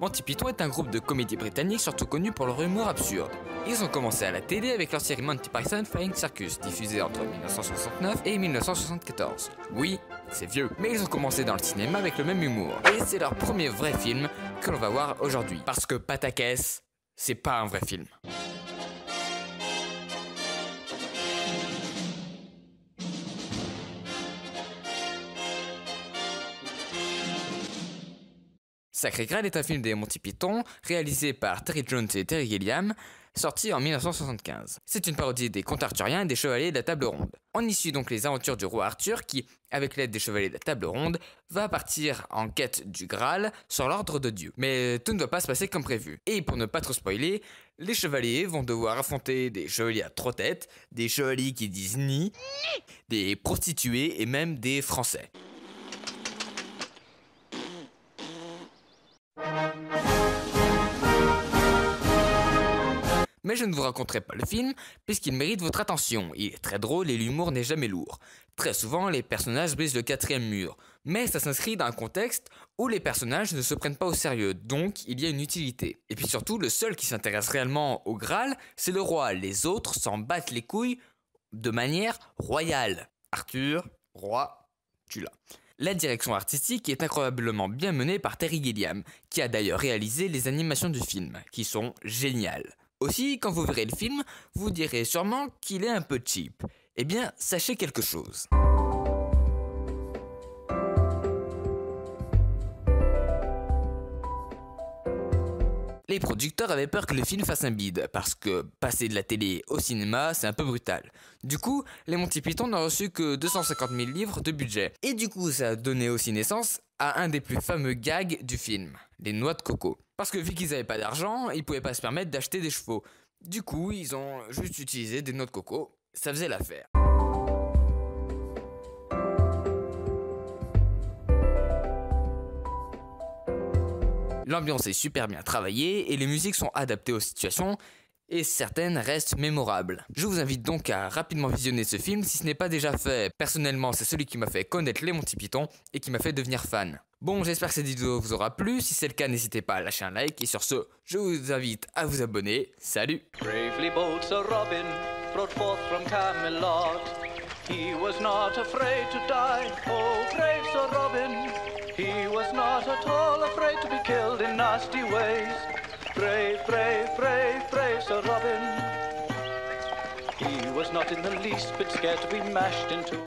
Monty Python est un groupe de comédie britannique surtout connu pour leur humour absurde. Ils ont commencé à la télé avec leur série Monty Python Flying Circus, diffusée entre 1969 et 1974. Oui, c'est vieux, mais ils ont commencé dans le cinéma avec le même humour. Et c'est leur premier vrai film que l'on va voir aujourd'hui. Parce que Pataquès, c'est pas un vrai film. Sacré Graal est un film des Monty Python, réalisé par Terry Jones et Terry Gilliam, sorti en 1975. C'est une parodie des contes arthuriens et des chevaliers de la table ronde. On y suit donc les aventures du roi Arthur qui, avec l'aide des chevaliers de la table ronde, va partir en quête du Graal sur l'ordre de Dieu. Mais tout ne doit pas se passer comme prévu. Et pour ne pas trop spoiler, les chevaliers vont devoir affronter des chevaliers à 3 têtes, des chevaliers qui disent ni, des prostituées et même des Français. Mais je ne vous raconterai pas le film, puisqu'il mérite votre attention. Il est très drôle et l'humour n'est jamais lourd. Très souvent, les personnages brisent le 4e mur, mais ça s'inscrit dans un contexte où les personnages ne se prennent pas au sérieux, donc il y a une utilité. Et puis surtout, le seul qui s'intéresse réellement au Graal, c'est le roi. Les autres s'en battent les couilles de manière royale. Arthur, roi, tu l'as. La direction artistique est incroyablement bien menée par Terry Gilliam, qui a d'ailleurs réalisé les animations du film, qui sont géniales. Aussi, quand vous verrez le film, vous direz sûrement qu'il est un peu cheap. Eh bien, sachez quelque chose. Les producteurs avaient peur que le film fasse un bide, parce que passer de la télé au cinéma, c'est un peu brutal. Du coup, les Monty Python n'ont reçu que 250 000 livres de budget. Et du coup, ça a donné aussi naissance à un des plus fameux gags du film, les noix de coco. Parce que vu qu'ils n'avaient pas d'argent, ils pouvaient pas se permettre d'acheter des chevaux. Du coup, ils ont juste utilisé des noix de coco, ça faisait l'affaire. L'ambiance est super bien travaillée et les musiques sont adaptées aux situations et certaines restent mémorables. Je vous invite donc à rapidement visionner ce film si ce n'est pas déjà fait. Personnellement, c'est celui qui m'a fait connaître les Monty Python et qui m'a fait devenir fan. Bon, j'espère que cette vidéo vous aura plu. Si c'est le cas, n'hésitez pas à lâcher un like et sur ce, je vous invite à vous abonner. Salut! Bravely bold Sir Robin rode forth from Camelot. He was not afraid to die. Oh, brave Sir Robin. He was not at all afraid to be killed in nasty ways. Brave, brave, brave, brave Sir Robin. He was not in the least bit scared to be mashed into